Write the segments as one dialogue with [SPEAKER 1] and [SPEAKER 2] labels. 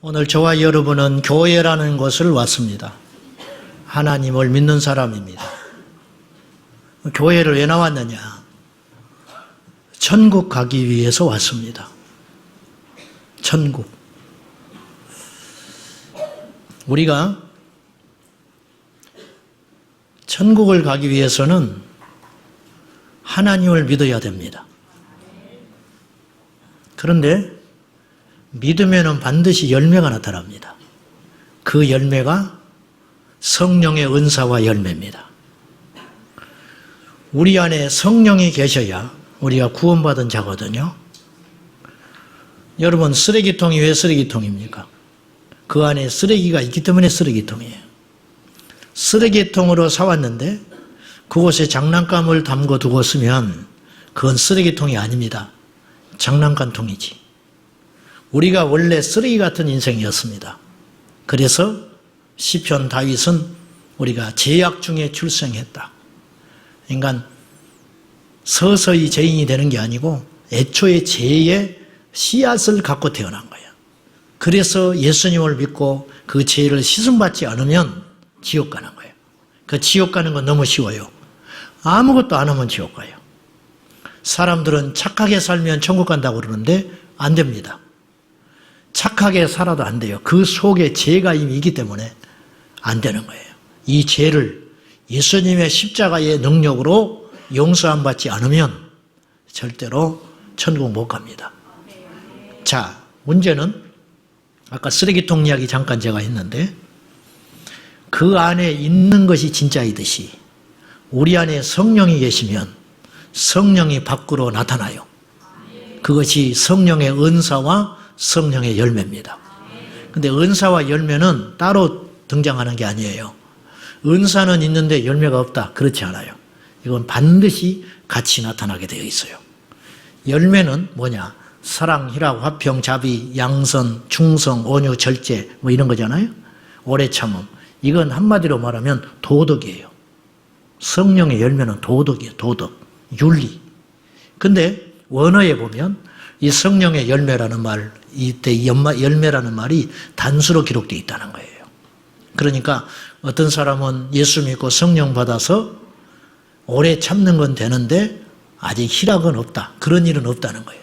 [SPEAKER 1] 오늘 저와 여러분은 교회라는 곳을 왔습니다. 하나님을 믿는 사람입니다. 교회를 왜 나왔느냐? 천국 가기 위해서 왔습니다. 천국. 우리가 천국을 가기 위해서는 하나님을 믿어야 됩니다. 그런데 믿으면 반드시 열매가 나타납니다. 그 열매가 성령의 은사와 열매입니다. 우리 안에 성령이 계셔야 우리가 구원받은 자거든요. 여러분, 쓰레기통이 왜 쓰레기통입니까? 그 안에 쓰레기가 있기 때문에 쓰레기통이에요. 쓰레기통으로 사왔는데 그곳에 장난감을 담궈 두었으면 그건 쓰레기통이 아닙니다. 장난감통이지. 우리가 원래 쓰레기 같은 인생이었습니다. 그래서 시편 다윗은 우리가 죄악 중에 출생했다. 그러니까 서서히 죄인이 되는 게 아니고 애초에 죄의 씨앗을 갖고 태어난 거예요. 그래서 예수님을 믿고 그 죄를 씻음받지 않으면 지옥 가는 거예요. 그 지옥 가는 건 너무 쉬워요. 아무것도 안 하면 지옥 가요. 사람들은 착하게 살면 천국 간다고 그러는데 안 됩니다. 착하게 살아도 안 돼요. 그 속에 죄가 이미 있기 때문에 안 되는 거예요. 이 죄를 예수님의 십자가의 능력으로 용서 안 받지 않으면 절대로 천국 못 갑니다. 자, 문제는 아까 쓰레기통 이야기 잠깐 제가 했는데 그 안에 있는 것이 진짜이듯이 우리 안에 성령이 계시면 성령이 밖으로 나타나요. 그것이 성령의 은사와 성령의 열매입니다. 근데 은사와 열매는 따로 등장하는 게 아니에요. 은사는 있는데 열매가 없다. 그렇지 않아요. 이건 반드시 같이 나타나게 되어 있어요. 열매는 뭐냐? 사랑, 희락, 화평, 자비, 양선, 충성, 온유, 절제 뭐 이런 거잖아요. 오래 참음. 이건 한마디로 말하면 도덕이에요. 성령의 열매는 도덕이에요. 도덕, 윤리. 근데 원어에 보면 이 성령의 열매라는 말, 이때 열매라는 말이 단수로 기록되어 있다는 거예요. 그러니까 어떤 사람은 예수 믿고 성령 받아서 오래 참는 건 되는데 아직 희락은 없다. 그런 일은 없다는 거예요.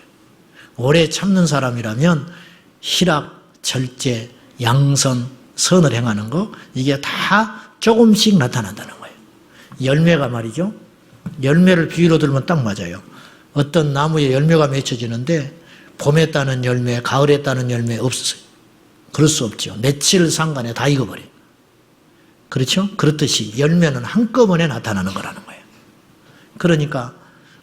[SPEAKER 1] 오래 참는 사람이라면 희락, 절제, 양선, 선을 행하는 거 이게 다 조금씩 나타난다는 거예요. 열매가 말이죠. 열매를 비유로 들면 딱 맞아요. 어떤 나무에 열매가 맺혀지는데 봄에 따는 열매, 가을에 따는 열매 없어요. 그럴 수 없죠. 며칠 상간에 다 익어버려요. 그렇죠? 그렇듯이 열매는 한꺼번에 나타나는 거라는 거예요. 그러니까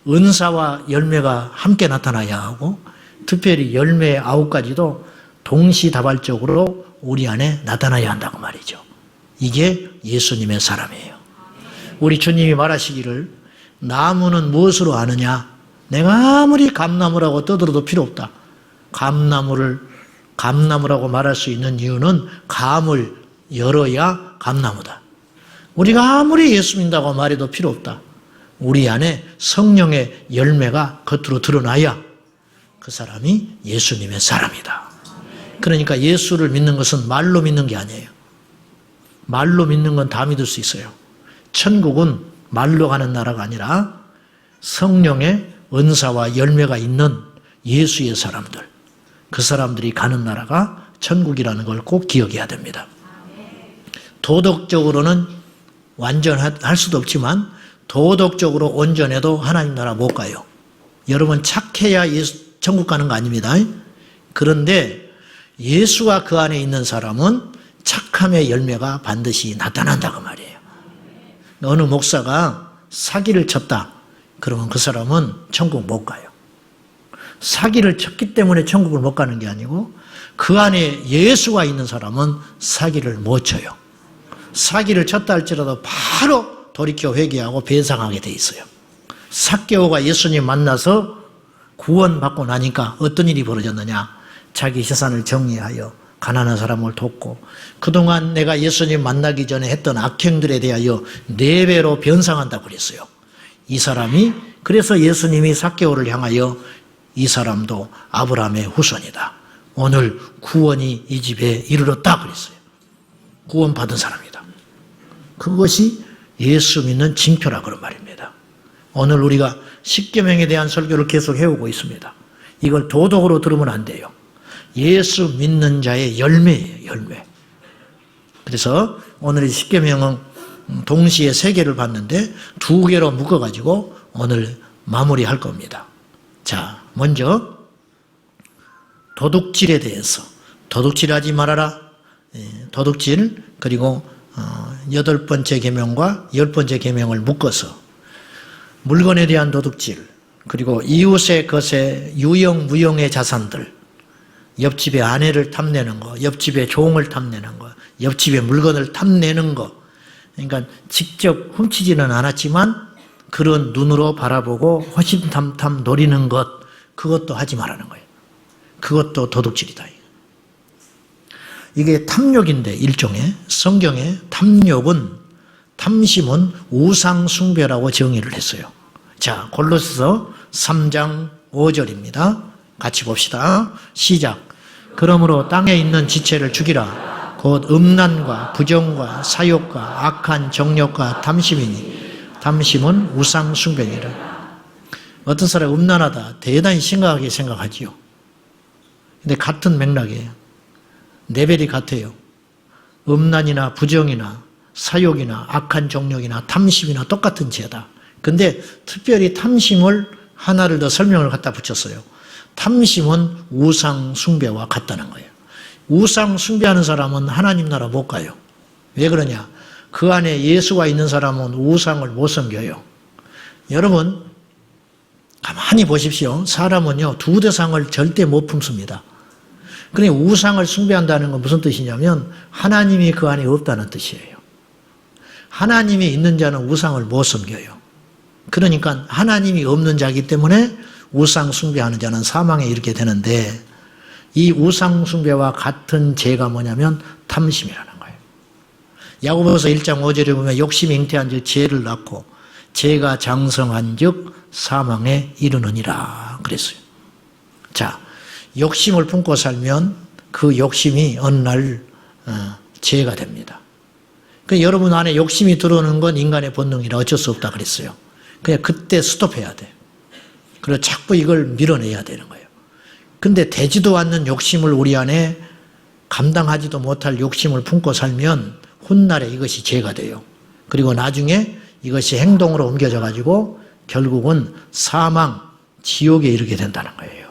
[SPEAKER 1] 은사와 열매가 함께 나타나야 하고 특별히 열매 9가지도 동시다발적으로 우리 안에 나타나야 한다고 말이죠. 이게 예수님의 사람이에요. 우리 주님이 말하시기를 나무는 무엇으로 아느냐? 내가 아무리 감나무라고 떠들어도 필요 없다. 감나무라고 말할 수 있는 이유는 감을 열어야 감나무다. 우리가 아무리 예수 믿는다고 말해도 필요 없다. 우리 안에 성령의 열매가 겉으로 드러나야 그 사람이 예수님의 사람이다. 그러니까 예수를 믿는 것은 말로 믿는 게 아니에요. 말로 믿는 건 다 믿을 수 있어요. 천국은 말로 가는 나라가 아니라 성령의 은사와 열매가 있는 예수의 사람들, 그 사람들이 가는 나라가 천국이라는 걸 꼭 기억해야 됩니다. 도덕적으로는 완전할 수도 없지만 도덕적으로 온전해도 하나님 나라 못 가요. 여러분 착해야 천국 가는 거 아닙니다. 그런데 예수가 그 안에 있는 사람은 착함의 열매가 반드시 나타난다고 말이에요. 어느 목사가 사기를 쳤다. 그러면 그 사람은 천국 못 가요. 사기를 쳤기 때문에 천국을 못 가는 게 아니고 그 안에 예수가 있는 사람은 사기를 못 쳐요. 사기를 쳤다 할지라도 바로 돌이켜 회개하고 배상하게 돼 있어요. 삭개오가 예수님 만나서 구원받고 나니까 어떤 일이 벌어졌느냐? 자기 재산을 정리하여 가난한 사람을 돕고 그동안 내가 예수님 만나기 전에 했던 악행들에 대하여 4배로 변상한다고 그랬어요. 이 사람이 그래서 예수님이 삭개오를 향하여 이 사람도 아브라함의 후손이다. 오늘 구원이 이 집에 이르렀다 그랬어요. 구원받은 사람이다. 그것이 예수 믿는 징표라 그런 말입니다. 오늘 우리가 십계명에 대한 설교를 계속 해오고 있습니다. 이걸 도덕으로 들으면 안 돼요. 예수 믿는 자의 열매예요. 열매. 그래서 오늘 이 십계명은 동시에 3개를 봤는데 2개로 묶어가지고 오늘 마무리할 겁니다. 자, 먼저 도둑질에 대해서 도둑질하지 말아라. 도둑질 그리고 8번째 계명과 10번째 계명을 묶어서 물건에 대한 도둑질 그리고 이웃의 것에 유용 무용의 자산들 옆집의 아내를 탐내는 거, 옆집의 종을 탐내는 거, 옆집의 물건을 탐내는 거 그러니까 직접 훔치지는 않았지만 그런 눈으로 바라보고 호심탐탐 노리는 것 그것도 하지 말라는 거예요. 그것도 도둑질이다. 이게 탐욕인데 일종의 성경에 탐심은 우상숭배라고 정의를 했어요. 자, 골로새서 3장 5절입니다. 같이 봅시다. 시작. 그러므로 땅에 있는 지체를 죽이라. 곧 음란과 부정과 사욕과 악한 정욕과 탐심이니 탐심은 우상숭배니라. 어떤 사람이 음란하다 대단히 심각하게 생각하지요. 근데 같은 맥락이에요. 레벨이 같아요. 음란이나 부정이나 사욕이나 악한 정욕이나 탐심이나 똑같은 죄다. 근데 특별히 탐심을 하나를 더 설명을 갖다 붙였어요. 탐심은 우상 숭배와 같다는 거예요. 우상 숭배하는 사람은 하나님 나라 못 가요. 왜 그러냐? 그 안에 예수가 있는 사람은 우상을 못 섬겨요. 여러분 가만히 보십시오. 사람은요 2대상을 절대 못 품습니다. 그러니 우상을 숭배한다는 건 무슨 뜻이냐면 하나님이 그 안에 없다는 뜻이에요. 하나님이 있는 자는 우상을 못 섬겨요. 그러니까 하나님이 없는 자이기 때문에 우상 숭배하는 자는 사망에 이르게 되는데 이 우상 숭배와 같은 죄가 뭐냐면 탐심이라는 거예요. 야고보서 1장 5절에 보면 욕심이 잉태한 즉 죄를 낳고 죄가 장성한 즉 사망에 이르느니라 그랬어요. 자, 욕심을 품고 살면 그 욕심이 어느 날 죄가 됩니다. 그 여러분 안에 욕심이 들어오는 건 인간의 본능이라 어쩔 수 없다 그랬어요. 그냥 그때 스톱해야 돼. 그리고 자꾸 이걸 밀어내야 되는 거예요. 근데 되지도 않는 욕심을 우리 안에 감당하지도 못할 욕심을 품고 살면 훗날에 이것이 죄가 돼요. 그리고 나중에 이것이 행동으로 옮겨져 가지고 결국은 사망, 지옥에 이르게 된다는 거예요.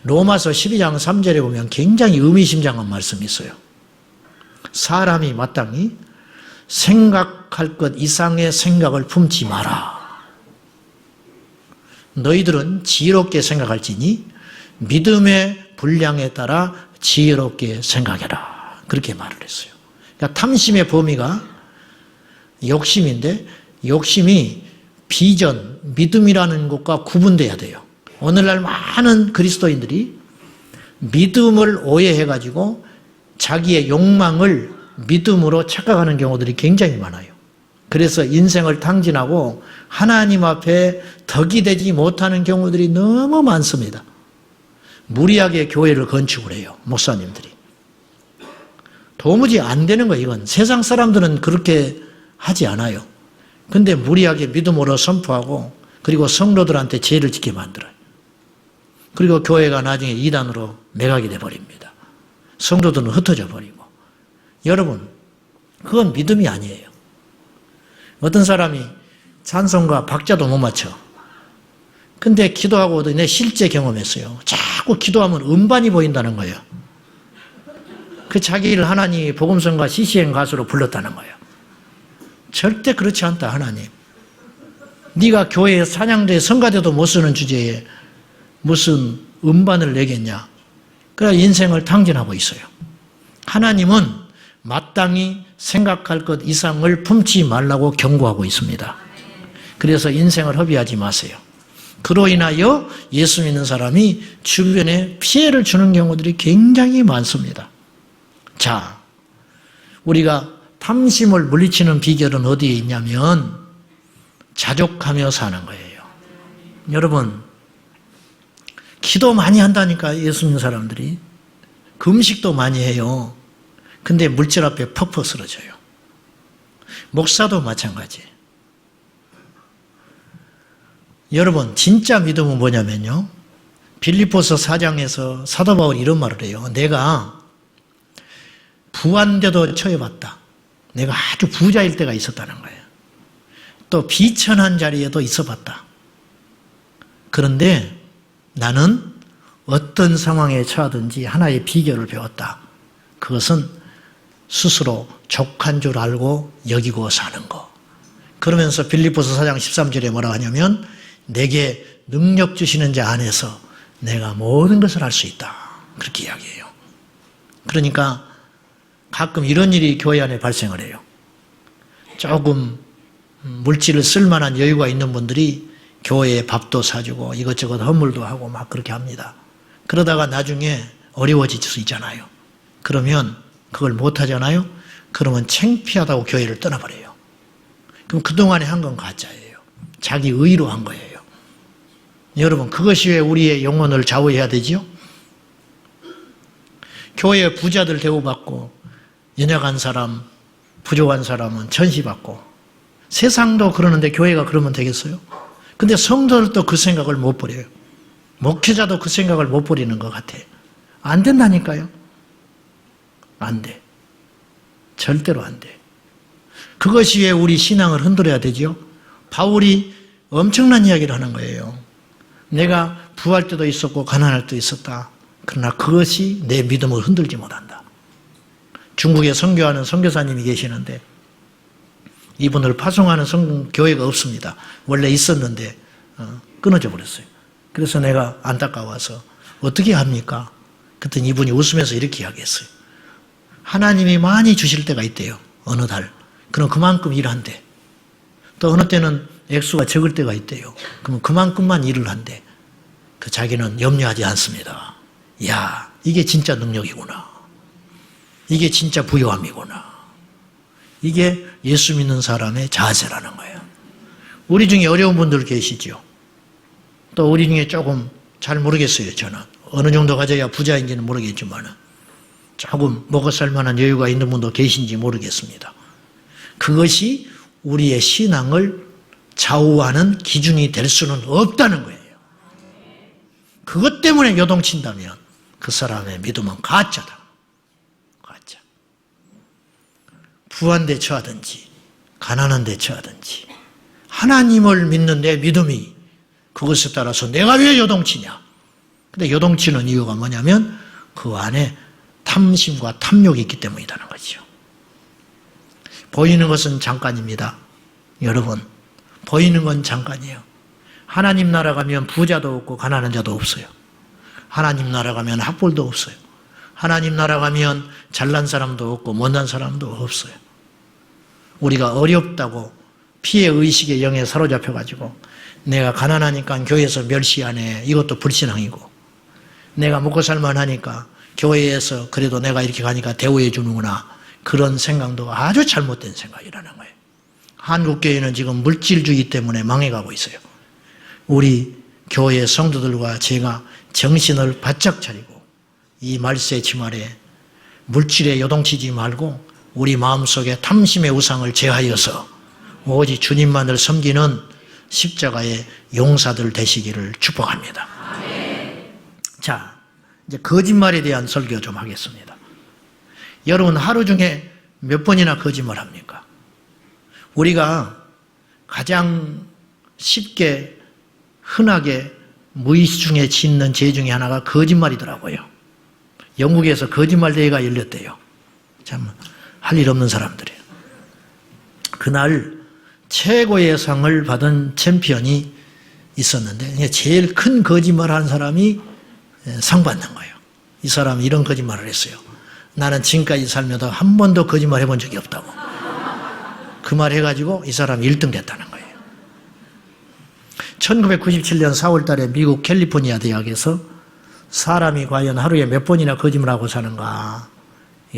[SPEAKER 1] 로마서 12장 3절에 보면 굉장히 의미심장한 말씀이 있어요. 사람이 마땅히 생각할 것 이상의 생각을 품지 마라. 너희들은 지혜롭게 생각할지니 믿음의 분량에 따라 지혜롭게 생각해라. 그렇게 말을 했어요. 그러니까 탐심의 범위가 욕심인데 욕심이 비전, 믿음이라는 것과 구분돼야 돼요. 오늘날 많은 그리스도인들이 믿음을 오해해가지고 자기의 욕망을 믿음으로 착각하는 경우들이 굉장히 많아요. 그래서 인생을 탕진하고 하나님 앞에 덕이 되지 못하는 경우들이 너무 많습니다. 무리하게 교회를 건축을 해요. 목사님들이. 도무지 안 되는 거예요. 이건 세상 사람들은 그렇게 하지 않아요. 근데 무리하게 믿음으로 선포하고 그리고 성도들한테 죄를 짓게 만들어요. 그리고 교회가 나중에 이단으로 매각이 돼버립니다. 성도들은 흩어져 버리고. 여러분, 그건 믿음이 아니에요. 어떤 사람이 찬송가 박자도 못 맞춰. 근데 기도하고 내 실제 경험했어요. 자꾸 기도하면 음반이 보인다는 거예요. 그 자기를 하나님이 복음성가 CCM 가수로 불렀다는 거예요. 절대 그렇지 않다, 하나님. 네가 교회에 찬양대 성가대도 못 쓰는 주제에 무슨 음반을 내겠냐. 그래서 인생을 탕진하고 있어요. 하나님은 마땅히 생각할 것 이상을 품지 말라고 경고하고 있습니다. 그래서 인생을 허비하지 마세요. 그로 인하여 예수 믿는 사람이 주변에 피해를 주는 경우들이 굉장히 많습니다. 자, 우리가 탐심을 물리치는 비결은 어디에 있냐면 자족하며 사는 거예요. 여러분, 기도 많이 한다니까, 예수 믿는 사람들이. 금식도 많이 해요. 근데 물질 앞에 퍽퍽 쓰러져요. 목사도 마찬가지예요. 여러분, 진짜 믿음은 뭐냐면요, 빌립보서 4장에서 사도 바울이 이런 말을 해요. 내가 부한데도 처해봤다. 내가 아주 부자일 때가 있었다는 거예요. 또 비천한 자리에도 있어봤다. 그런데 나는 어떤 상황에 처하든지 하나의 비결을 배웠다. 그것은 스스로 족한 줄 알고 여기고 사는 거. 그러면서 빌립보서 4장 13절에 뭐라 하냐면 내게 능력 주시는 자 안에서 내가 모든 것을 할 수 있다. 그렇게 이야기해요. 그러니까 가끔 이런 일이 교회 안에 발생을 해요. 조금 물질을 쓸 만한 여유가 있는 분들이 교회에 밥도 사주고 이것저것 헌물도 하고 막 그렇게 합니다. 그러다가 나중에 어려워질 수 있잖아요. 그러면 그걸 못 하잖아요. 그러면 창피하다고 교회를 떠나버려요. 그럼 그동안에 한 건 가짜예요. 자기 의로 한 거예요. 여러분, 그것이 왜 우리의 영혼을 좌우해야 되지요? 교회 부자들 대우받고 연약한 사람, 부족한 사람은 천시받고 세상도 그러는데 교회가 그러면 되겠어요? 근데 성도들도 그 생각을 못 버려요. 목회자도 그 생각을 못 버리는 것 같아. 안 된다니까요. 안 돼. 절대로 안 돼. 그것이 왜 우리 신앙을 흔들어야 되죠? 바울이 엄청난 이야기를 하는 거예요. 내가 부할 때도 있었고 가난할 때도 있었다. 그러나 그것이 내 믿음을 흔들지 못한다. 중국에 선교하는 선교사님이 계시는데 이분을 파송하는 교회가 없습니다. 원래 있었는데 끊어져 버렸어요. 그래서 내가 안타까워서 어떻게 합니까? 그랬더니 이분이 웃으면서 이렇게 이야기했어요. 하나님이 많이 주실 때가 있대요. 어느 달. 그럼 그만큼 일한대. 또 어느 때는 액수가 적을 때가 있대요. 그럼 그만큼만 일을 한대. 그 자기는 염려하지 않습니다. 이야, 이게 진짜 능력이구나. 이게 진짜 부요함이구나. 이게 예수 믿는 사람의 자세라는 거예요. 우리 중에 어려운 분들 계시죠. 또 우리 중에 조금 잘 모르겠어요. 저는 어느 정도 가져야 부자인지는 모르겠지만 조금 먹어 살 만한 여유가 있는 분도 계신지 모르겠습니다. 그것이 우리의 신앙을 좌우하는 기준이 될 수는 없다는 거예요. 그것 때문에 요동친다면 그 사람의 믿음은 가짜다. 가짜. 부한 데 처하든지 가난한 데 처하든지 하나님을 믿는 내 믿음이 그것에 따라서 내가 왜 요동치냐. 근데 요동치는 이유가 뭐냐면 그 안에 탐심과 탐욕이 있기 때문이라는 거죠. 보이는 것은 잠깐입니다. 여러분, 보이는 건 잠깐이에요. 하나님 나라 가면 부자도 없고 가난한 자도 없어요. 하나님 나라 가면 학벌도 없어요. 하나님 나라 가면 잘난 사람도 없고 못난 사람도 없어요. 우리가 어렵다고 피해의식의 영에 사로잡혀가지고 내가 가난하니까 교회에서 멸시하네. 이것도 불신앙이고 내가 먹고 살만하니까 교회에서 그래도 내가 이렇게 가니까 대우해 주는구나. 그런 생각도 아주 잘못된 생각이라는 거예요. 한국교회는 지금 물질주의 때문에 망해가고 있어요. 우리 교회 성도들과 제가 정신을 바짝 차리고 이 말세 지말에 물질에 요동치지 말고 우리 마음속에 탐심의 우상을 제하여서 오직 주님만을 섬기는 십자가의 용사들 되시기를 축복합니다. 자, 이제 거짓말에 대한 설교 좀 하겠습니다. 여러분, 하루 중에 몇 번이나 거짓말 합니까? 우리가 가장 쉽게 흔하게 무의식 중에 짓는 죄 중에 하나가 거짓말이더라고요. 영국에서 거짓말 대회가 열렸대요. 참 할 일 없는 사람들이에요. 그날 최고의 상을 받은 챔피언이 있었는데 제일 큰 거짓말하는 사람이 상 받는 거예요. 이 사람이 이런 거짓말을 했어요. 나는 지금까지 살면서 한 번도 거짓말 해본 적이 없다고. 그 말 해가지고 이 사람이 1등 됐다는 거예요. 1997년 4월 달에 미국 캘리포니아 대학에서 사람이 과연 하루에 몇 번이나 거짓말하고 사는가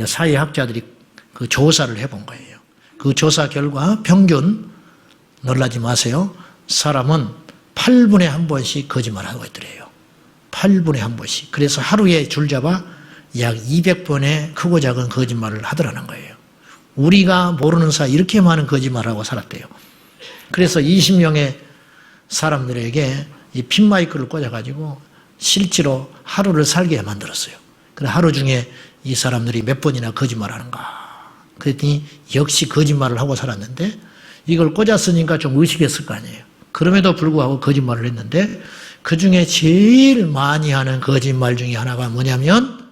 [SPEAKER 1] 사회학자들이 그 조사를 해본 거예요. 그 조사 결과 평균 놀라지 마세요. 사람은 8분에 한 번씩 거짓말하고 있더래요. 8분에 한 번씩. 그래서 하루에 줄잡아 약 200번의 크고 작은 거짓말을 하더라는 거예요. 우리가 모르는 사이 이렇게 많은 거짓말을 하고 살았대요. 그래서 20명의 사람들에게 이 핀마이크를 꽂아가지고 실제로 하루를 살게 만들었어요. 그래 하루 중에 이 사람들이 몇 번이나 거짓말하는가. 그랬더니 역시 거짓말을 하고 살았는데 이걸 꽂았으니까 좀 의식했을 거 아니에요. 그럼에도 불구하고 거짓말을 했는데 그중에 제일 많이 하는 거짓말 중에 하나가 뭐냐면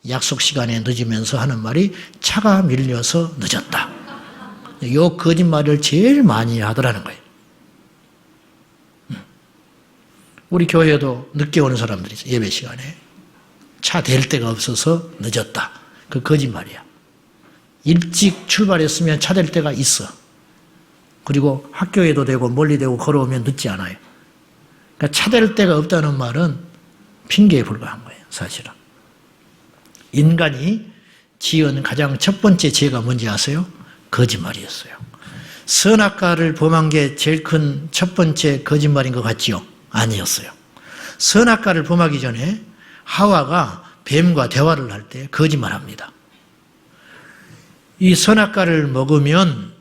[SPEAKER 1] 약속 시간에 늦으면서 하는 말이 차가 밀려서 늦었다. 이 거짓말을 제일 많이 하더라는 거예요. 우리 교회에도 늦게 오는 사람들이 있어요. 예배 시간에. 차 댈 데가 없어서 늦었다. 그 거짓말이야. 일찍 출발했으면 차 댈 데가 있어. 그리고 학교에도 되고 멀리 되고 걸어오면 늦지 않아요. 그러니까 차 댈 데가 없다는 말은 핑계에 불과한 거예요. 사실은. 인간이 지은 가장 첫 번째 죄가 뭔지 아세요? 거짓말이었어요. 선악과를 범한 게 제일 큰 첫 번째 거짓말인 것 같지요? 아니었어요. 선악과를 범하기 전에 하와가 뱀과 대화를 할 때 거짓말합니다. 이 선악과를 먹으면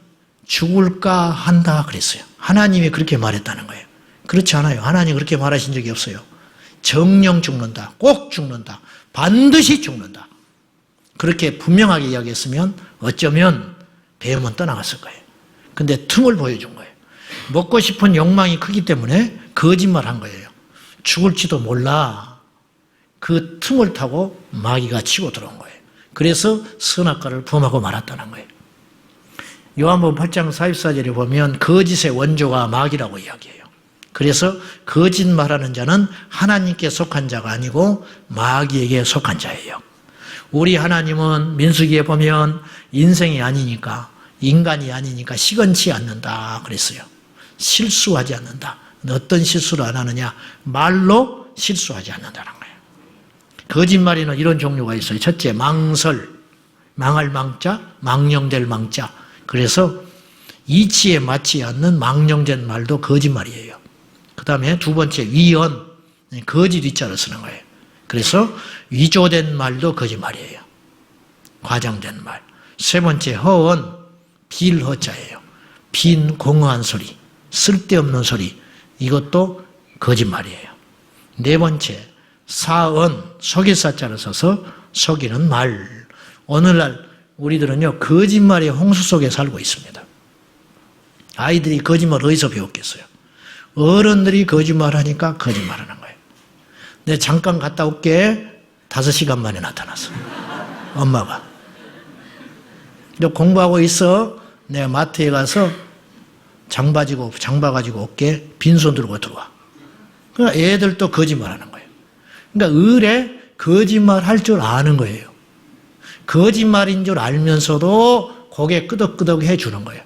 [SPEAKER 1] 죽을까 한다 그랬어요. 하나님이 그렇게 말했다는 거예요. 그렇지 않아요. 하나님 그렇게 말하신 적이 없어요. 정령 죽는다. 꼭 죽는다. 반드시 죽는다. 그렇게 분명하게 이야기했으면 어쩌면 뱀은 떠나갔을 거예요. 근데 틈을 보여준 거예요. 먹고 싶은 욕망이 크기 때문에 거짓말한 거예요. 죽을지도 몰라. 그 틈을 타고 마귀가 치고 들어온 거예요. 그래서 선악과를 범하고 말았다는 거예요. 요한복음 8장 44절에 보면 거짓의 원조가 마귀라고 이야기해요. 그래서 거짓말하는 자는 하나님께 속한 자가 아니고 마귀에게 속한 자예요. 우리 하나님은 민수기에 보면 인생이 아니니까 인간이 아니니까 시건치 않는다 그랬어요. 실수하지 않는다. 어떤 실수를 안 하느냐? 말로 실수하지 않는다는 거예요. 거짓말에는 이런 종류가 있어요. 첫째, 망설, 망할 망자, 망령될 망자. 그래서 이치에 맞지 않는 망령된 말도 거짓말이에요. 그 다음에 두 번째, 위언, 거짓 위자를 쓰는 거예요. 그래서 위조된 말도 거짓말이에요. 과장된 말. 세 번째, 허언, 빌허자예요. 빈 공허한 소리, 쓸데없는 소리. 이것도 거짓말이에요. 네 번째, 사언, 속일 사자를 써서 속이는 말. 오늘날 우리들은요, 거짓말의 홍수 속에 살고 있습니다. 아이들이 거짓말 어디서 배웠겠어요? 어른들이 거짓말하니까 거짓말하는 거예요. 내 잠깐 갔다 올게. 5시간 만에 나타났어. 엄마가. 너 공부하고 있어. 내가 마트에 가서 장 봐가지고 올게. 빈손 들고 들어와. 그러니까 애들도 거짓말하는 거예요. 그러니까 을에 거짓말 할 줄 아는 거예요. 거짓말인 줄 알면서도 고개 끄덕끄덕 해주는 거예요.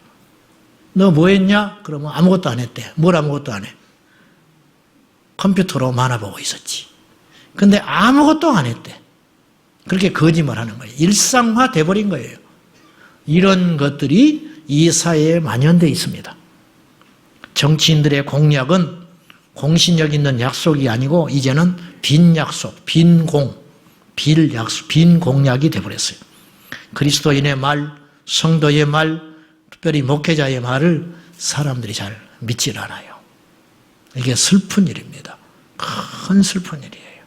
[SPEAKER 1] 너 뭐 했냐? 그러면 아무것도 안 했대. 뭘 아무것도 안 해? 컴퓨터로 만화 보고 있었지. 근데 아무것도 안 했대. 그렇게 거짓말하는 거예요. 일상화 돼버린 거예요. 이런 것들이 이 사회에 만연되어 있습니다. 정치인들의 공약은 공신력 있는 약속이 아니고 이제는 빈 약속, 빈 약속, 빈 공약이 돼버렸어요. 그리스도인의 말, 성도의 말, 특별히 목회자의 말을 사람들이 잘 믿질 않아요. 이게 슬픈 일입니다. 큰 슬픈 일이에요.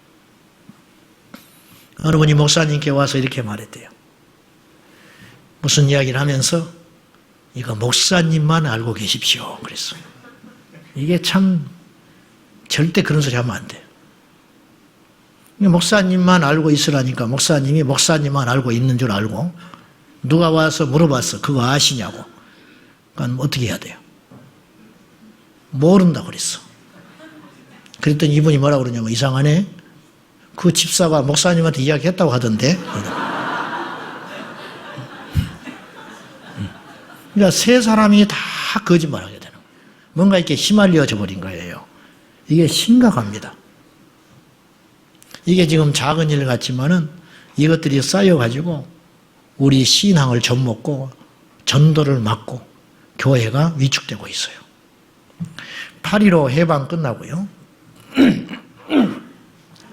[SPEAKER 1] 어느 분이 목사님께 와서 이렇게 말했대요. 무슨 이야기를 하면서 이거 목사님만 알고 계십시오. 그랬어요. 이게 참 절대 그런 소리 하면 안 돼요. 목사님만 알고 있으라니까 목사님이 목사님만 알고 있는 줄 알고 누가 와서 물어봤어. 그거 아시냐고. 그럼 어떻게 해야 돼요? 모른다고 그랬어. 그랬더니 이분이 뭐라고 그러냐면 이상하네. 그 집사가 목사님한테 이야기했다고 하던데. 그러니까 세 사람이 다 거짓말하게 되는 거예요. 뭔가 이렇게 휘말려져 버린 거예요. 이게 심각합니다. 이게 지금 작은 일 같지만은 이것들이 쌓여가지고 우리 신앙을 젖먹고 전도를 막고 교회가 위축되고 있어요. 8.15 해방 끝나고요.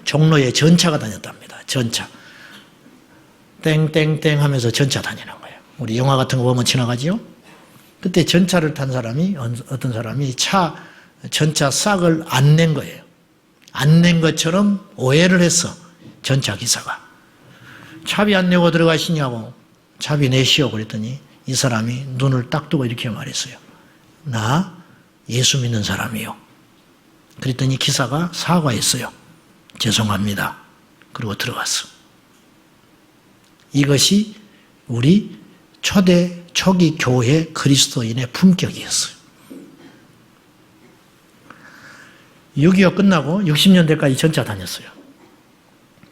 [SPEAKER 1] 종로에 전차가 다녔답니다. 전차. 땡땡땡 하면서 전차 다니는 거예요. 우리 영화 같은 거 보면 지나가지요? 그때 전차를 탄 사람이, 어떤 사람이 전차 싹을 안 낸 거예요. 안 낸 것처럼 오해를 했어. 전차 기사가. 차비 안 내고 들어가시냐고. 차비 내시오. 그랬더니 이 사람이 눈을 딱 뜨고 이렇게 말했어요. 나 예수 믿는 사람이요. 그랬더니 기사가 사과했어요. 죄송합니다. 그리고 들어갔어. 이것이 우리 초기 교회 그리스도인의 품격이었어요. 6.25 끝나고 60년대까지 전차 다녔어요.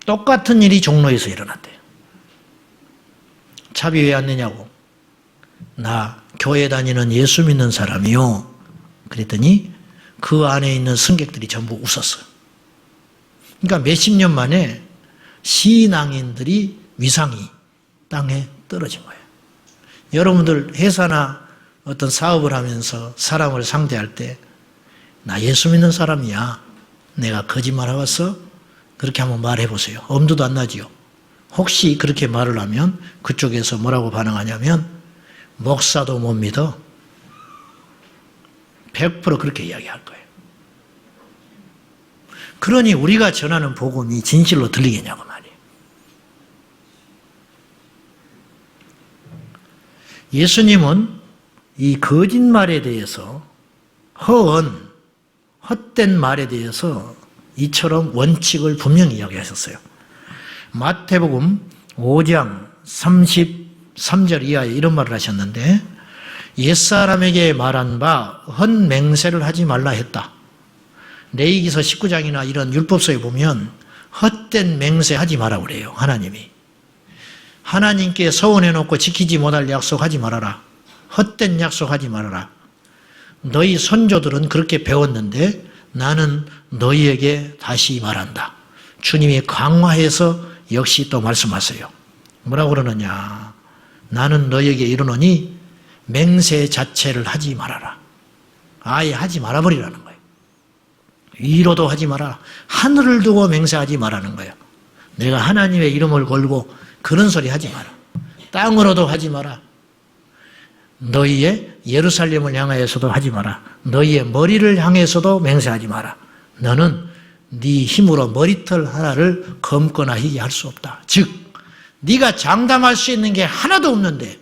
[SPEAKER 1] 똑같은 일이 종로에서 일어났대요. 차비 왜 안 내냐고. 나 교회 다니는 예수 믿는 사람이요. 그랬더니 그 안에 있는 승객들이 전부 웃었어요. 그러니까 몇십 년 만에 신앙인들이 위상이 땅에 떨어진 거예요. 여러분들 회사나 어떤 사업을 하면서 사람을 상대할 때 나 예수 믿는 사람이야. 내가 거짓말하고 왔어? 그렇게 한번 말해보세요. 엄두도 안 나지요. 혹시 그렇게 말을 하면 그쪽에서 뭐라고 반응하냐면 목사도 못 믿어. 100% 그렇게 이야기할 거예요. 그러니 우리가 전하는 복음이 진실로 들리겠냐고 말이에요. 예수님은 이 거짓말에 대해서 헛된 말에 대해서 이처럼 원칙을 분명히 이야기하셨어요. 마태복음 5장 33절 이하에 이런 말을 하셨는데 옛사람에게 말한 바 헛맹세를 하지 말라 했다. 레위기서 19장이나 이런 율법서에 보면 헛된 맹세하지 마라 그래요. 하나님이. 하나님께 서원해놓고 지키지 못할 약속하지 말아라. 헛된 약속하지 말아라. 너희 선조들은 그렇게 배웠는데 나는 너희에게 다시 말한다. 주님이 강화해서 역시 또 말씀하세요. 뭐라고 그러느냐. 나는 너희에게 이르노니 맹세 자체를 하지 말아라. 아예 하지 말아버리라는 거예요. 위로도 하지 마라. 하늘을 두고 맹세하지 말라는 거예요. 내가 하나님의 이름을 걸고 그런 소리 하지 마라. 땅으로도 하지 마라. 너희의 예루살렘을 향하여서도 하지 마라. 너희의 머리를 향해서도 맹세하지 마라. 너는 네 힘으로 머리털 하나를 검거나 희게 할 수 없다. 즉 네가 장담할 수 있는 게 하나도 없는데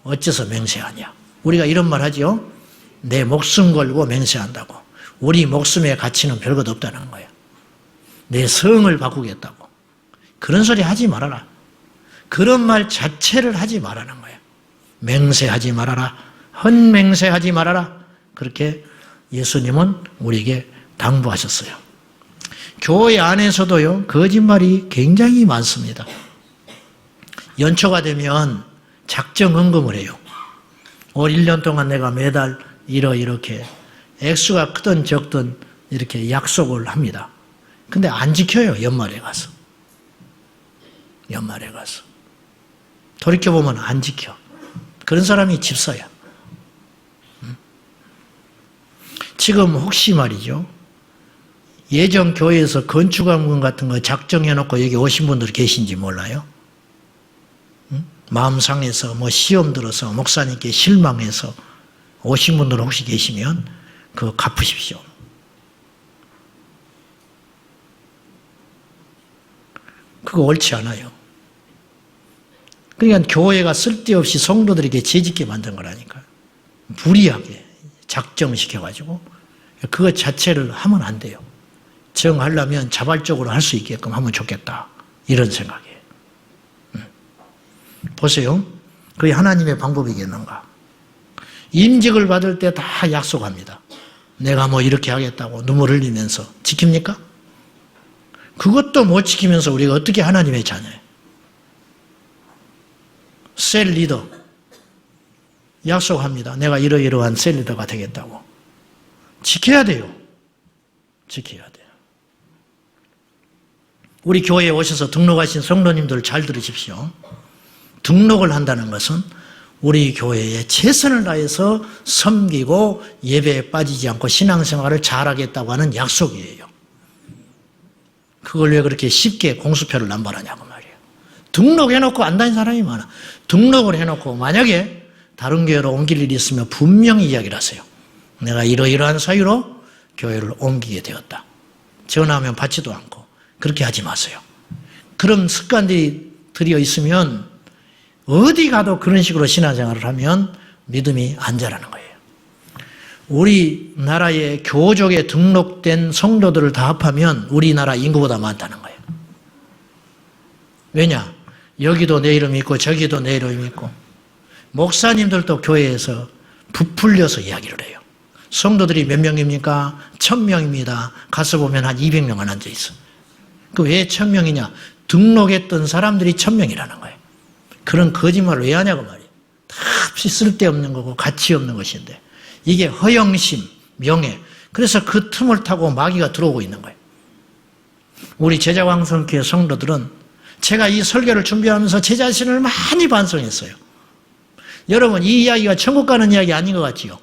[SPEAKER 1] 어째서 맹세하냐. 우리가 이런 말 하죠. 내 목숨 걸고 맹세한다고. 우리 목숨의 가치는 별것 없다는 거예요. 내 성을 바꾸겠다고. 그런 소리 하지 말아라. 그런 말 자체를 하지 말라는 거예요. 맹세하지 말아라. 헛맹세하지 말아라. 그렇게 예수님은 우리에게 당부하셨어요. 교회 안에서도요, 거짓말이 굉장히 많습니다. 연초가 되면 작정헌금을 해요. 올 1년 동안 내가 매달 이렇게 액수가 크든 적든 이렇게 약속을 합니다. 근데 안 지켜요, 연말에 가서. 연말에 가서. 돌이켜보면 안 지켜. 그런 사람이 집사야. 지금 혹시 말이죠. 예전 교회에서 건축원금 같은 거 작정해놓고 여기 오신 분들 계신지 몰라요? 마음 상해서 시험 들어서 목사님께 실망해서 오신 분들 혹시 계시면 그거 갚으십시오. 그거 옳지 않아요. 그러니까 교회가 쓸데없이 성도들에게 죄짓게 만든 거라니까요. 무리하게 작정시켜가지고 그거 자체를 하면 안 돼요. 정하려면 자발적으로 할 수 있게끔 하면 좋겠다. 이런 생각이에요. 보세요. 그게 하나님의 방법이겠는가. 임직을 받을 때 다 약속합니다. 내가 이렇게 하겠다고 눈물 흘리면서 지킵니까? 그것도 못 지키면서 우리가 어떻게 하나님의 자녀예요? 셀 리더 약속합니다. 내가 이러이러한 셀 리더가 되겠다고. 지켜야 돼요. 지켜야 돼요. 우리 교회에 오셔서 등록하신 성도님들 잘 들으십시오. 등록을 한다는 것은 우리 교회에 최선을 다해서 섬기고 예배에 빠지지 않고 신앙생활을 잘하겠다고 하는 약속이에요. 그걸 왜 그렇게 쉽게 공수표를 남발하냐고 말이에요. 등록해놓고 안 다닌 사람이 많아. 등록을 해놓고 만약에 다른 교회로 옮길 일이 있으면 분명히 이야기를 하세요. 내가 이러이러한 사유로 교회를 옮기게 되었다. 전화하면 받지도 않고 그렇게 하지 마세요. 그런 습관들이 들여 있으면 어디 가도 그런 식으로 신앙생활을 하면 믿음이 안 자라는 거예요. 우리나라의 교족에 등록된 성도들을 다 합하면 우리나라 인구보다 많다는 거예요. 왜냐? 여기도 내 이름이 있고 저기도 내 이름이 있고 목사님들도 교회에서 부풀려서 이야기를 해요. 성도들이 몇 명입니까? 1000명입니다. 가서 보면 한 200명은 앉아있어. 그 왜 1000명이냐? 등록했던 사람들이 1000명이라는 거예요. 그런 거짓말을 왜 하냐고 말이에요. 다 없이 쓸데없는 거고 가치 없는 것인데 이게 허영심, 명예. 그래서 그 틈을 타고 마귀가 들어오고 있는 거예요. 우리 제자광성교회 성도들은 제가 이 설교를 준비하면서 제 자신을 많이 반성했어요. 여러분, 이 이야기가 천국 가는 이야기 아닌 것 같지요?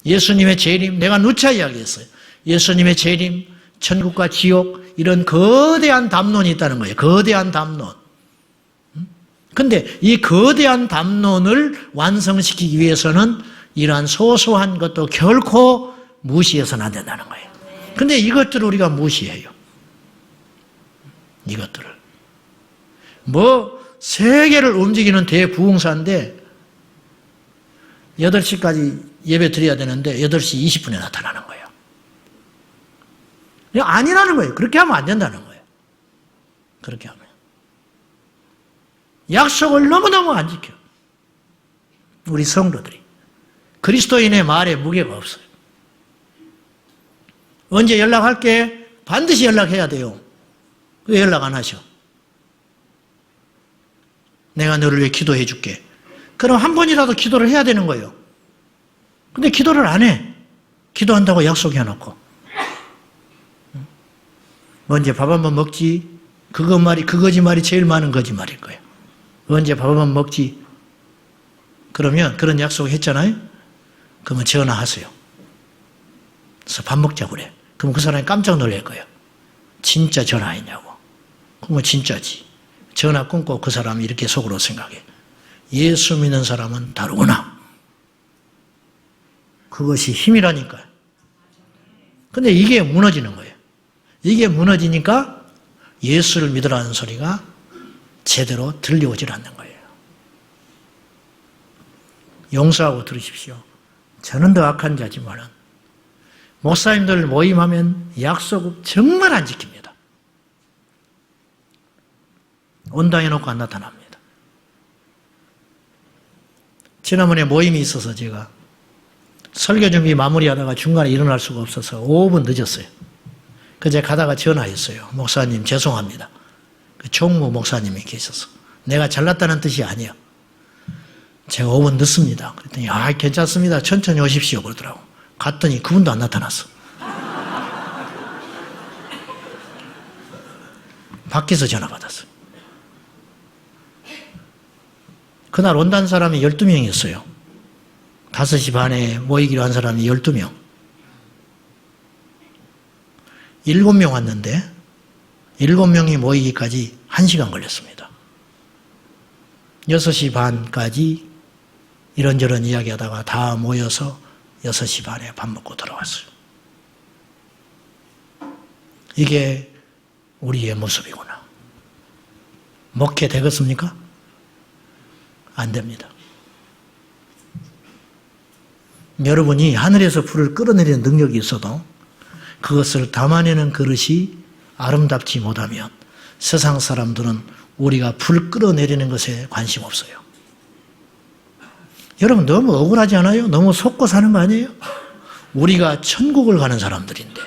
[SPEAKER 1] 예수님의 재림, 내가 누차 이야기했어요. 예수님의 재림, 천국과 지옥, 이런 거대한 담론이 있다는 거예요. 거대한 담론. 근데 이 거대한 담론을 완성시키기 위해서는 이러한 소소한 것도 결코 무시해서는 안 된다는 거예요. 근데 이것들을 우리가 무시해요. 이것들을. 세계를 움직이는 대부흥사인데 8시까지 예배 드려야 되는데 8시 20분에 나타나는 거예요. 아니라는 거예요. 그렇게 하면 안 된다는 거예요. 그렇게 하면. 약속을 너무너무 안 지켜. 우리 성도들이. 그리스도인의 말에 무게가 없어요. 언제 연락할게? 반드시 연락해야 돼요. 왜 연락 안 하셔? 내가 너를 위해 기도해 줄게. 그럼 한 번이라도 기도를 해야 되는 거예요. 근데 기도를 안 해. 기도한다고 약속해 놓고. 언제 밥 한번 먹지? 그 거짓말이 제일 많은 거짓말일 거예요. 언제 밥 한번 먹지? 그러면 그런 약속 했잖아요? 그러면 전화하세요. 그래서 밥 먹자고 그래. 그럼 그 사람이 깜짝 놀랄 거예요. 진짜 전화했냐고. 그러면 진짜지. 전화 끊고 그 사람이 이렇게 속으로 생각해. 예수 믿는 사람은 다르구나. 그것이 힘이라니까요. 근데 이게 무너지는 거예요. 이게 무너지니까 예수를 믿으라는 소리가 제대로 들려오질 않는 거예요. 용서하고 들으십시오. 저는 더 악한 자지만은 목사님들 모임하면 약속 정말 안 지킵니다. 온다 해놓고 안 나타납니다. 지난번에 모임이 있어서 제가 설교 준비 마무리하다가 중간에 일어날 수가 없어서 5분 늦었어요. 그제 가다가 전화했어요. 목사님 죄송합니다. 그 총무 목사님이 계셔서 내가 잘났다는 뜻이 아니에요. 제가 5분 늦습니다. 그랬더니 괜찮습니다. 천천히 오십시오 그러더라고. 갔더니 그분도 안 나타났어. 밖에서 전화 받았어요. 그날 온다는 사람이 12명이었어요. 5시 반에 모이기로 한 사람이 12명. 7명 왔는데 7명이 모이기까지 1시간 걸렸습니다. 6시 반까지 이런저런 이야기하다가 다 모여서 6시 반에 밥 먹고 돌아왔어요. 이게 우리의 모습이구나. 먹게 되겠습니까? 안 됩니다. 여러분이 하늘에서 불을 끌어내리는 능력이 있어도 그것을 담아내는 그릇이 아름답지 못하면 세상 사람들은 우리가 불 끌어내리는 것에 관심 없어요. 여러분 너무 억울하지 않아요? 너무 속고 사는 거 아니에요? 우리가 천국을 가는 사람들인데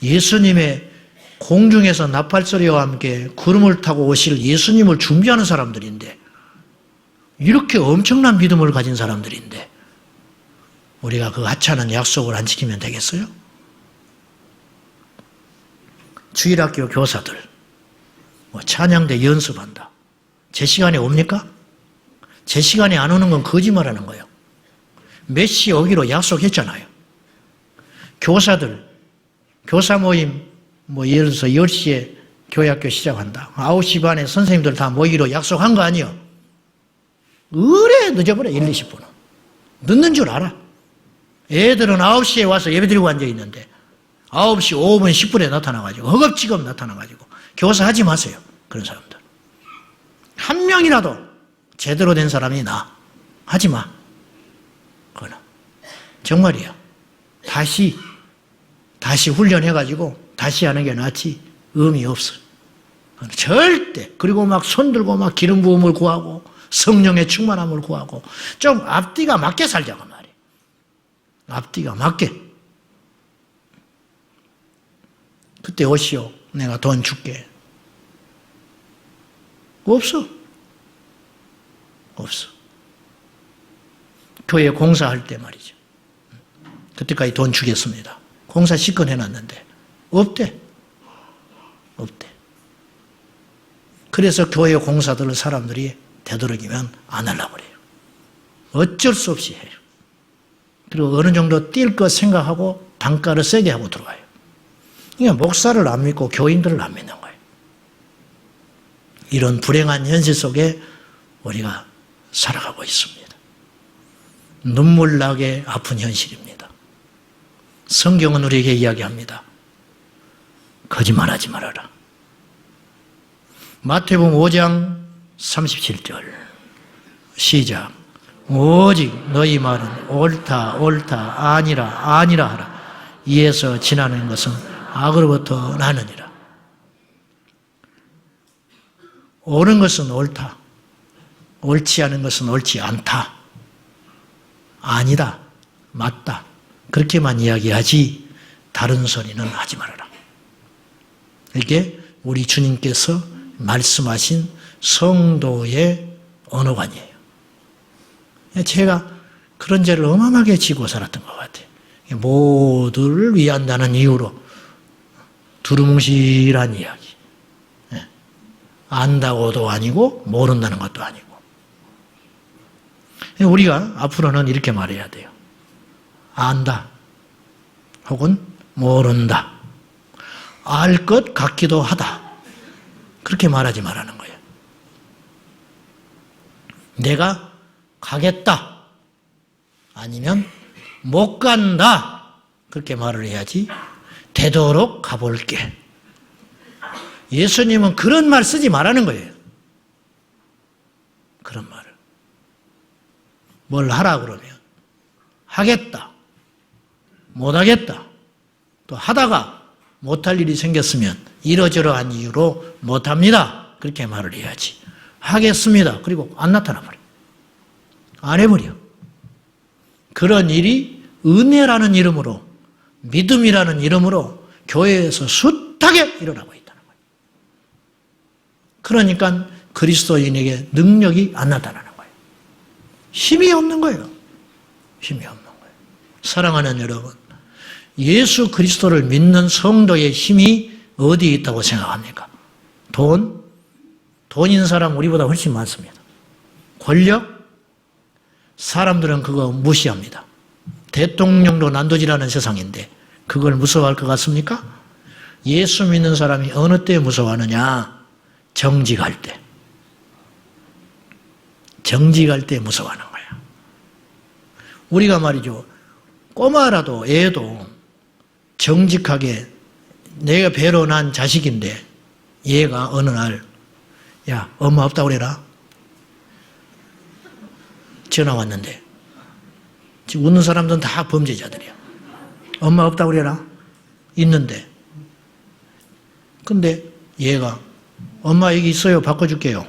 [SPEAKER 1] 예수님의 공중에서 나팔소리와 함께 구름을 타고 오실 예수님을 준비하는 사람들인데 이렇게 엄청난 믿음을 가진 사람들인데 우리가 그 하찮은 약속을 안 지키면 되겠어요? 주일학교 교사들 찬양대 연습한다. 제 시간에 옵니까? 제 시간에 안 오는 건 거짓말하는 거예요. 몇 시에 오기로 약속했잖아요. 교사들 교사 모임 뭐 예를 들어서 10시에 교회학교 시작한다. 9시 반에 선생님들 다 모이기로 약속한 거 아니요? 의뢰 늦어버려, 1, 20분은. 늦는 줄 알아. 애들은 9시에 와서 예배 드리고 앉아있는데 9시 5분 10분에 나타나가지고 허겁지겁 나타나가지고 교사 하지 마세요. 그런 사람들. 한 명이라도 제대로 된 사람이 나. 하지 마. 그거는. 정말이야. 다시 훈련해가지고 다시 하는 게 낫지 의미 없어. 절대. 그리고 막 손들고 막 기름 부음을 구하고 성령의 충만함을 구하고 좀 앞뒤가 맞게 살자고 말이야. 앞뒤가 맞게. 그때 오시오. 내가 돈 줄게. 없어. 없어. 교회 공사할 때 말이죠. 그때까지 돈 주겠습니다. 공사 시건 해놨는데 없대. 없대. 그래서 교회 공사들을 사람들이 되도록이면 안 하려고 그래요. 어쩔 수 없이 해요. 그리고 어느 정도 뛸 것 생각하고 단가를 세게 하고 들어와요. 그러니까 목사를 안 믿고 교인들을 안 믿는 거예요. 이런 불행한 현실 속에 우리가 살아가고 있습니다. 눈물 나게 아픈 현실입니다. 성경은 우리에게 이야기합니다. 거짓말하지 말아라. 마태복음 5장 37절 시작. 오직 너희 말은 옳다 옳다 아니라 아니라 하라. 이에서 지나는 것은 악으로부터 나느니라. 옳은 것은 옳다. 옳지 않은 것은 옳지 않다. 아니다. 맞다. 그렇게만 이야기하지 다른 소리는 하지 말아라. 이게 우리 주님께서 말씀하신 성도의 언어관이에요. 제가 그런 죄를 어마어마하게 지고 살았던 것 같아요. 모두를 위한다는 이유로 두루뭉실한 이야기. 안다고도 아니고 모른다는 것도 아니고. 우리가 앞으로는 이렇게 말해야 돼요. 안다 혹은 모른다. 알 것 같기도 하다. 그렇게 말하지 말라는 거예요. 내가 가겠다 아니면 못 간다 그렇게 말을 해야지 되도록 가볼게. 예수님은 그런 말 쓰지 말라는 거예요. 그런 말을. 뭘 하라 그러면 하겠다, 못하겠다, 또 하다가 못할 일이 생겼으면 이러저러한 이유로 못합니다. 그렇게 말을 해야지. 하겠습니다. 그리고 안 나타나버려. 안 해버려. 그런 일이 은혜라는 이름으로, 믿음이라는 이름으로 교회에서 숱하게 일어나고 있다는 거예요. 그러니까 그리스도인에게 능력이 안 나타나는 거예요. 힘이 없는 거예요. 힘이 없는 거예요. 사랑하는 여러분, 예수 그리스도를 믿는 성도의 힘이 어디에 있다고 생각합니까? 돈 있는 사람 우리보다 훨씬 많습니다. 권력? 사람들은 그거 무시합니다. 대통령도 난도질하는 세상인데 그걸 무서워할 것 같습니까? 예수 믿는 사람이 어느 때 무서워하느냐? 정직할 때. 정직할 때 무서워하는 거야. 우리가 말이죠. 꼬마라도 애도 정직하게 내가 배로 난 자식인데 얘가 어느 날 야 엄마 없다고 그래라. 전화 왔는데 지금 웃는 사람들은 다 범죄자들이야. 엄마 없다고 그래라. 있는데 근데 얘가 엄마 여기 있어요. 바꿔줄게요.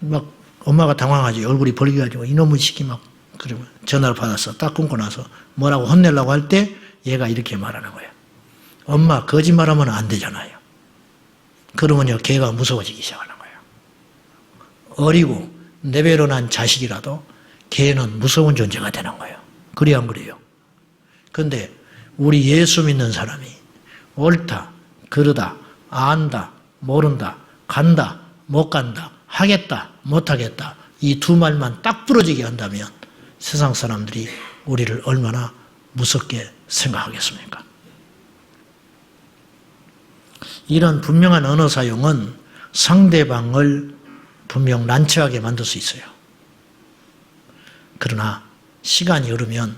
[SPEAKER 1] 막 엄마가 당황하지. 얼굴이 벌개가지고 이놈의 시키 막 그러면 전화를 받았어. 딱 끊고 나서 뭐라고 혼내려고 할 때 얘가 이렇게 말하는 거야. 엄마 거짓말하면 안 되잖아요. 그러면요 걔가 무서워지기 시작하는 거예요. 어리고 내 배로 난 자식이라도 걔는 무서운 존재가 되는 거예요. 그래 안 그래요? 그런데 우리 예수 믿는 사람이 옳다, 그르다, 안다, 모른다, 간다, 못 간다, 하겠다, 못 하겠다 이 두 말만 딱 부러지게 한다면 세상 사람들이 우리를 얼마나 무섭게 생각하겠습니까? 이런 분명한 언어 사용은 상대방을 분명 난처하게 만들 수 있어요. 그러나 시간이 흐르면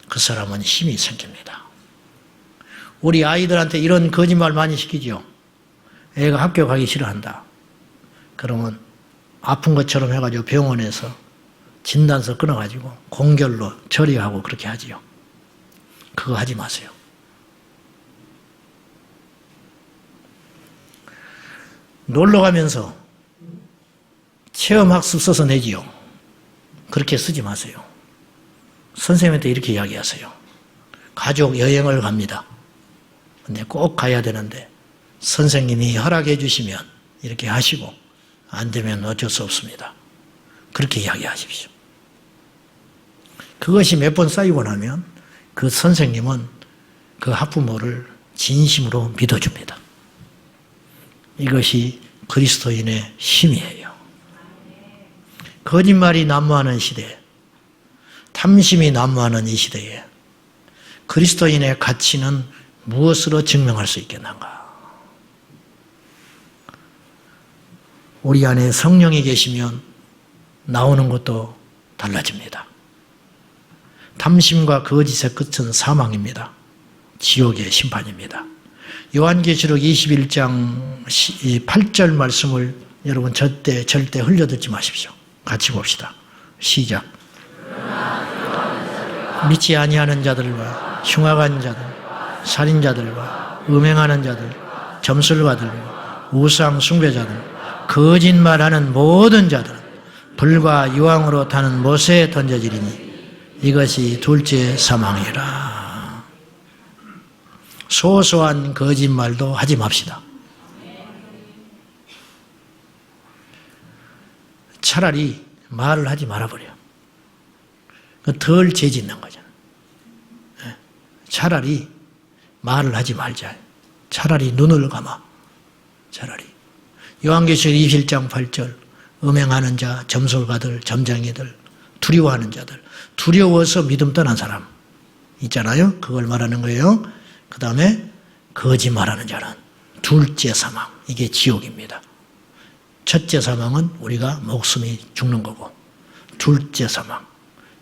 [SPEAKER 1] 그 사람은 힘이 생깁니다. 우리 아이들한테 이런 거짓말 많이 시키죠. 애가 학교 가기 싫어한다. 그러면 아픈 것처럼 해가지고 병원에서 진단서 끊어가지고 공결로 처리하고 그렇게 하지요. 그거 하지 마세요. 놀러 가면서 체험학습 써서 내지요. 그렇게 쓰지 마세요. 선생님한테 이렇게 이야기하세요. 가족 여행을 갑니다. 근데 꼭 가야 되는데 선생님이 허락해 주시면 이렇게 하시고 안 되면 어쩔 수 없습니다. 그렇게 이야기하십시오. 그것이 몇 번 쌓이고 나면 그 선생님은 그 학부모를 진심으로 믿어줍니다. 이것이 그리스도인의 힘이에요. 거짓말이 난무하는 시대에, 탐심이 난무하는 이 시대에 그리스도인의 가치는 무엇으로 증명할 수 있겠는가? 우리 안에 성령이 계시면 나오는 것도 달라집니다. 탐심과 거짓의 끝은 사망입니다. 지옥의 심판입니다. 요한계시록 21장 8절 말씀을 여러분 절대 흘려듣지 마십시오. 같이 봅시다. 시작. 믿지 아니하는 자들과 흉악한 자들, 살인자들과 음행하는 자들, 점술가들과 우상 숭배자들, 거짓말하는 모든 자들은 불과 유황으로 타는 못에 던져지리니 이것이 둘째 사망이라. 소소한 거짓말도 하지 맙시다. 차라리 말을 하지 말아버려. 덜 죄짓는 거잖아. 차라리 말을 하지 말자. 차라리 눈을 감아. 차라리. 요한계시록 21장 8절 음행하는 자, 점술가들, 점쟁이들, 두려워하는 자들, 두려워서 믿음 떠난 사람 있잖아요. 그걸 말하는 거예요. 그 다음에 거짓말하는 자는 둘째 사망, 이게 지옥입니다. 첫째 사망은 우리가 목숨이 죽는 거고, 둘째 사망,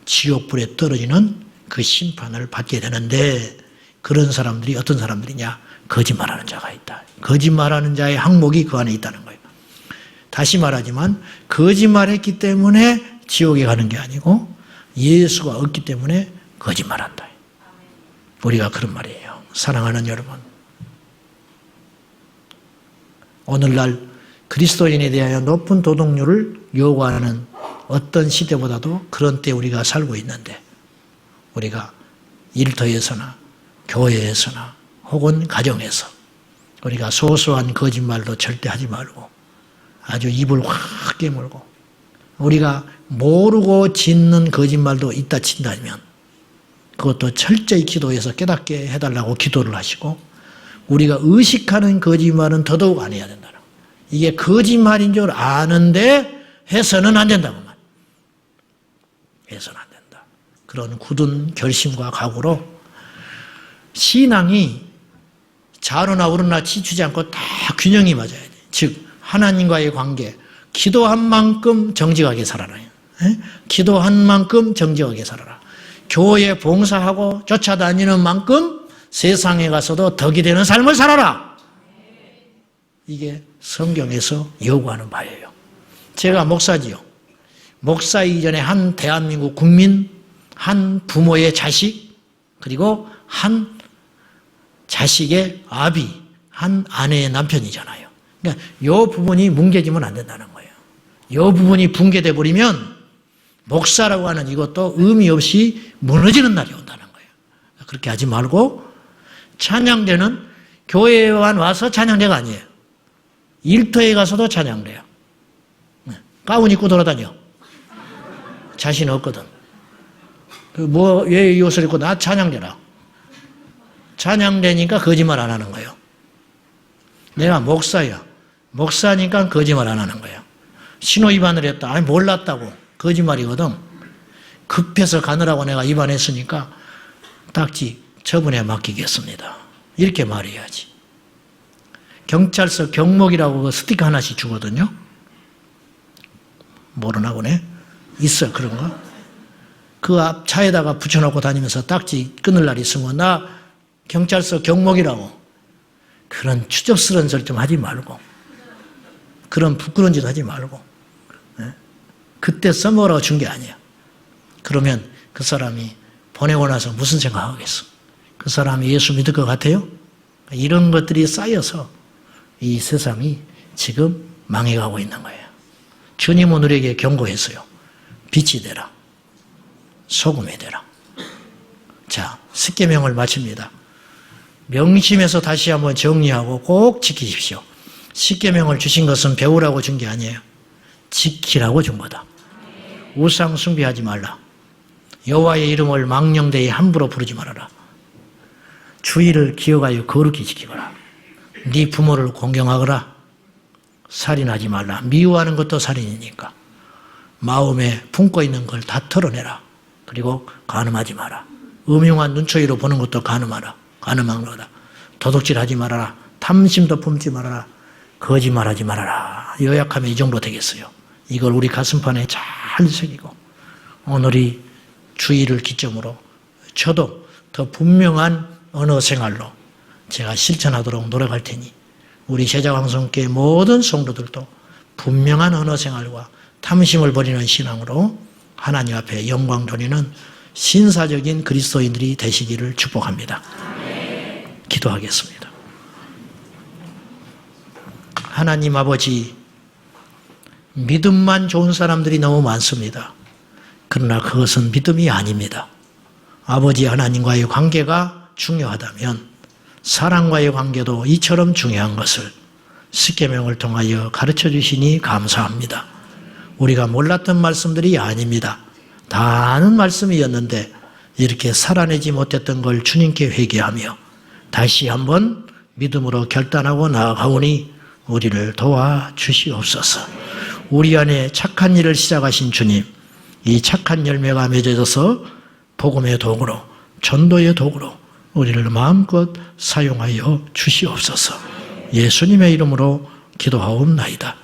[SPEAKER 1] 지옥불에 떨어지는 그 심판을 받게 되는데, 그런 사람들이 어떤 사람들이냐? 거짓말하는 자가 있다. 거짓말하는 자의 항목이 그 안에 있다는 거예요. 다시 말하지만 거짓말했기 때문에 지옥에 가는 게 아니고 예수가 없기 때문에 거짓말한다. 우리가 그런 말이에요. 사랑하는 여러분, 오늘날 그리스도인에 대하여 높은 도덕률을 요구하는 어떤 시대보다도 그런 때 우리가 살고 있는데, 우리가 일터에서나 교회에서나 혹은 가정에서 우리가 소소한 거짓말도 절대 하지 말고 아주 입을 확 깨물고, 우리가 모르고 짓는 거짓말도 있다 친다면 그것도 철저히 기도해서 깨닫게 해달라고 기도를 하시고, 우리가 의식하는 거짓말은 더더욱 안 해야 된다는 거예요. 이게 거짓말인 줄 아는데 해서는 안 된다고 말. 해서는 안 된다. 그런 굳은 결심과 각오로 신앙이 좌로나 우로나 치추지 않고 다 균형이 맞아야 돼. 즉 하나님과의 관계, 기도한 만큼 정직하게 살아라. 기도한 만큼 정직하게 살아라. 교회 봉사하고 쫓아다니는 만큼 세상에 가서도 덕이 되는 삶을 살아라. 이게 성경에서 요구하는 바예요. 제가 목사지요. 목사이기 전에 한 대한민국 국민, 한 부모의 자식, 그리고 한 자식의 아비, 한 아내의 남편이잖아요. 그러니까 이 부분이 뭉개지면 안 된다는 거예요. 이 부분이 붕괴돼 버리면 목사라고 하는 이것도 의미 없이 무너지는 날이 온다는 거예요. 그렇게 하지 말고, 찬양대는 교회에만 와서 찬양대가 아니에요. 일터에 가서도 찬양대요. 가운 입고 돌아다녀. 자신 없거든. 왜 이 옷을 입고 나 찬양대라. 찬양대니까 거짓말 안 하는 거예요. 내가 목사야. 목사니까 거짓말 안 하는 거예요. 신호 위반을 했다. 아니 몰랐다고. 거짓말이거든. 급해서 가느라고 내가 위반했으니까 딱지 처분에 맡기겠습니다. 이렇게 말해야지. 경찰서 경목이라고 그 스티커 하나씩 주거든요. 모르나 보네. 있어 그런 거. 그 앞 차에다가 붙여놓고 다니면서 딱지 끊을 날 있으면 나 경찰서 경목이라고. 그런 추접스러운 소리 좀 하지 말고, 그런 부끄러운 짓 하지 말고. 그때 써먹으라고 준 게 아니야. 그러면 그 사람이 보내고 나서 무슨 생각하겠어? 그 사람이 예수 믿을 것 같아요? 이런 것들이 쌓여서 이 세상이 지금 망해가고 있는 거예요. 주님은 우리에게 경고했어요. 빛이 되라. 소금이 되라. 자, 십계명을 마칩니다. 명심해서 다시 한번 정리하고 꼭 지키십시오. 십계명을 주신 것은 배우라고 준 게 아니에요. 지키라고 준 거다. 우상 숭배하지 말라. 여호와의 이름을 망령되이 함부로 부르지 말아라. 주의를 기억하여 거룩히 지키거라. 네 부모를 공경하거라. 살인하지 말라. 미워하는 것도 살인이니까. 마음에 품고 있는 걸 다 털어내라. 그리고 간음하지 마라. 음흉한 눈초리로 보는 것도 간음하라. 간음한 거다. 도둑질하지 말아라. 탐심도 품지 말아라. 거짓말하지 말아라. 요약하면 이 정도 되겠어요. 이걸 우리 가슴판에 잘 새기고 오늘이 주의를 기점으로 저도 더 분명한 언어 생활로 제가 실천하도록 노력할 테니 우리 제자광성교회 모든 성도들도 분명한 언어 생활과 탐심을 버리는 신앙으로 하나님 앞에 영광 돌리는 신사적인 그리스도인들이 되시기를 축복합니다. 기도하겠습니다. 하나님 아버지, 믿음만 좋은 사람들이 너무 많습니다. 그러나 그것은 믿음이 아닙니다. 아버지 하나님과의 관계가 중요하다면 사랑과의 관계도 이처럼 중요한 것을 십계명을 통하여 가르쳐 주시니 감사합니다. 우리가 몰랐던 말씀들이 아닙니다. 다 아는 말씀이었는데 이렇게 살아내지 못했던 걸 주님께 회개하며 다시 한번 믿음으로 결단하고 나아가오니 우리를 도와주시옵소서. 우리 안에 착한 일을 시작하신 주님, 이 착한 열매가 맺어져서 복음의 도구로, 전도의 도구로 우리를 마음껏 사용하여 주시옵소서. 예수님의 이름으로 기도하옵나이다.